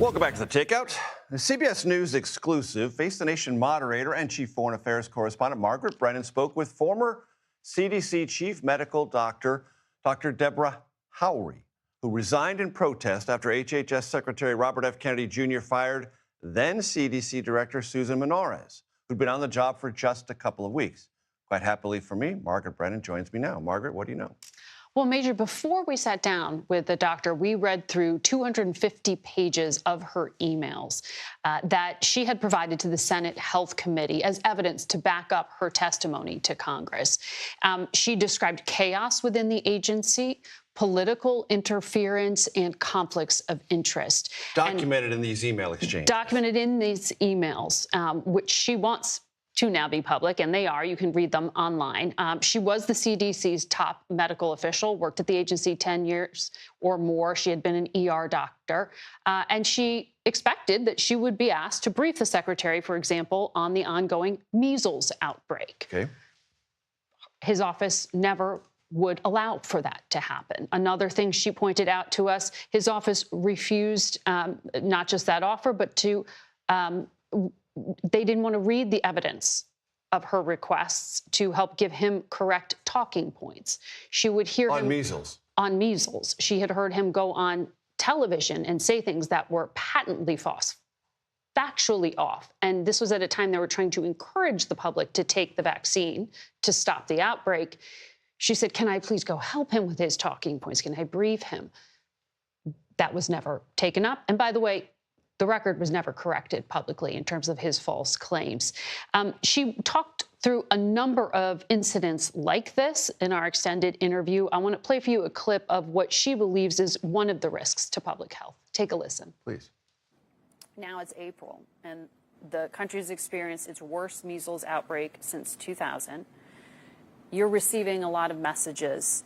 Welcome back to the Takeout. The CBS News exclusive Face the Nation moderator and chief foreign affairs correspondent Margaret Brennan spoke with former CDC chief medical doctor, Dr. Debra Houry, who resigned in protest after HHS Secretary Robert F. Kennedy Jr. fired then-CDC Director Susan Monarez, who'd been on the job for just a couple of weeks. Quite happily for me, Margaret Brennan joins me now. Margaret, what do you know? Well, Major, before we sat down with the doctor, we read through 250 pages of her emails that she had provided to the Senate Health Committee as evidence to back up her testimony to Congress. She described chaos within the agency, political interference, and conflicts of interest. Documented in these email exchanges. Documented in these emails, which she wants to now be public, and they are. You can read them online. She was the CDC's top medical official, worked at the agency 10 years or more. She had been an ER doctor, and she expected that she would be asked to brief the secretary, for example, on the ongoing measles outbreak. Okay. His office never would allow for that to happen. Another thing she pointed out to us, his office refused not just that offer, but to they didn't want to read the evidence of her requests to help give him correct talking points. She would hear him... On measles. On measles. She had heard him go on television and say things that were patently false, factually off. And this was at a time they were trying to encourage the public to take the vaccine to stop the outbreak. She said, can I please go help him with his talking points? Can I brief him? That was never taken up. And by the way, the record was never corrected publicly in terms of his false claims. She talked through a number of incidents like this in our extended interview. I want to play for you a clip of what she believes is one of the risks to public health. Take a listen. Please. Now it's April, and the country's experienced its worst measles outbreak since 2000. You're receiving a lot of messages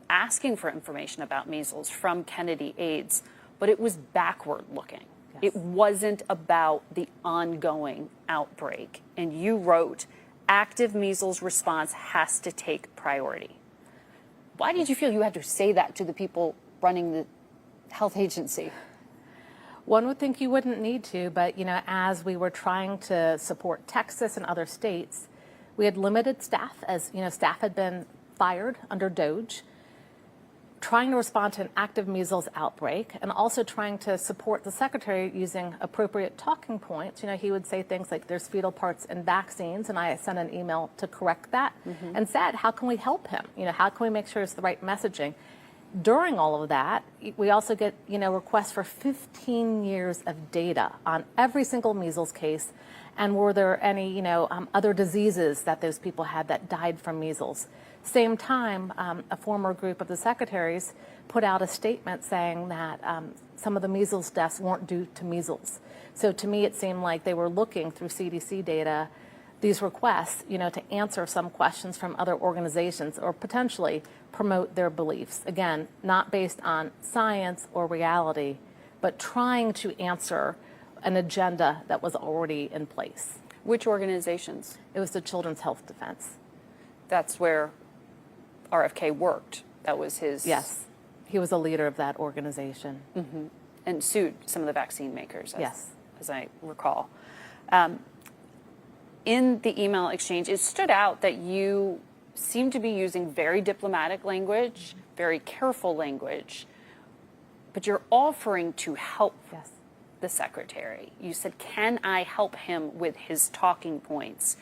asking for information about measles from Kennedy aides, but it was backward looking. It wasn't about the ongoing outbreak. And you wrote, active measles response has to take priority. Why did you feel you had to say that to the people running the health agency? One would think you wouldn't need to, but, you know, as we were trying to support Texas and other states, we had limited staff, as, you know, staff had been fired under DOGE, trying to respond to an active measles outbreak, and also trying to support the secretary using appropriate talking points. You know, he would say things like there's fetal parts in vaccines, and I sent an email to correct that and said, how can we help him? You know, how can we make sure it's the right messaging? During all of that, we also get, you know, requests for 15 years of data on every single measles case, and were there any, you know, other diseases that those people had that died from measles. Same time, a former group of the secretaries put out a statement saying that some of the measles deaths weren't due to measles. So to me, it seemed like they were looking through CDC data, these requests, you know, to answer some questions from other organizations or potentially promote their beliefs. Again, not based on science or reality, but trying to answer an agenda that was already in place. Which organizations? It was the Children's Health Defense. That's where RFK worked. That was his... Yes, he was a leader of that organization. And sued some of the vaccine makers, as I recall. In the email exchange, it stood out that you seem to be using very diplomatic language, very careful language, but you're offering to help the secretary. You said, can I help him with his talking points?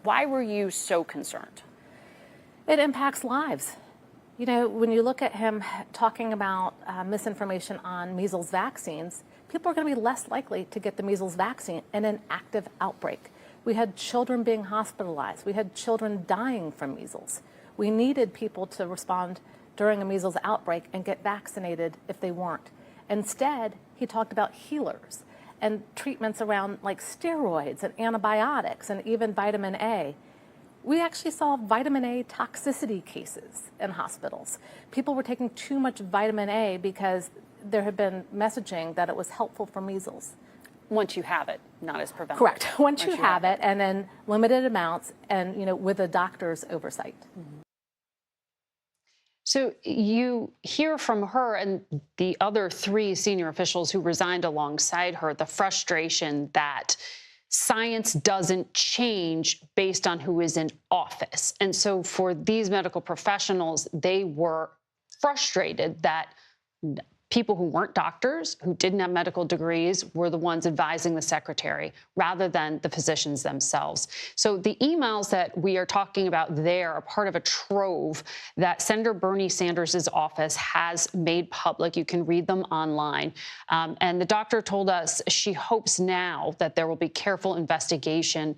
Why were you so concerned? It impacts lives. You know, when you look at him talking about misinformation on measles vaccines, people are going to be less likely to get the measles vaccine in an active outbreak. We had children being hospitalized. We had children dying from measles. We needed people to respond during a measles outbreak and get vaccinated if they weren't. Instead, he talked about healers and treatments around like steroids and antibiotics and even vitamin A. We actually saw vitamin A toxicity cases in hospitals. People were taking too much vitamin A because there had been messaging that it was helpful for measles. Once you have it, not as preventative. Correct. Once you have it, and then limited amounts, and, you know, with a doctor's oversight. So you hear from her and the other 3 senior officials who resigned alongside her the frustration that science doesn't change based on who is in office. And so for these medical professionals, they were frustrated that people who weren't doctors, who didn't have medical degrees, were the ones advising the secretary rather than the physicians themselves. So the emails that we are talking about there are part of a trove that Senator Bernie Sanders' office has made public. You can read them online. And the doctor told us she hopes now that there will be careful investigation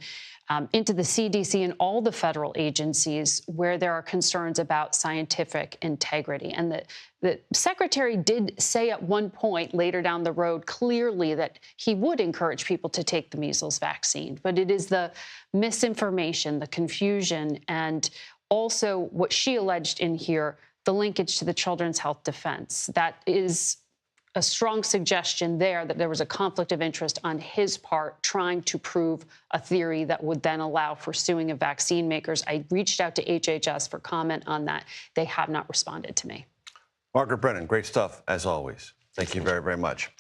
into the CDC and all the federal agencies where there are concerns about scientific integrity. And the secretary did say at one point later down the road clearly that he would encourage people to take the measles vaccine. But it is the misinformation, the confusion, and also what she alleged in here, the linkage to the Children's Health Defense. That is a strong suggestion there that there was a conflict of interest on his part trying to prove a theory that would then allow for suing of vaccine makers. I reached out to HHS for comment on that. They have not responded to me. Margaret Brennan, great stuff as always. Thank you very, very much.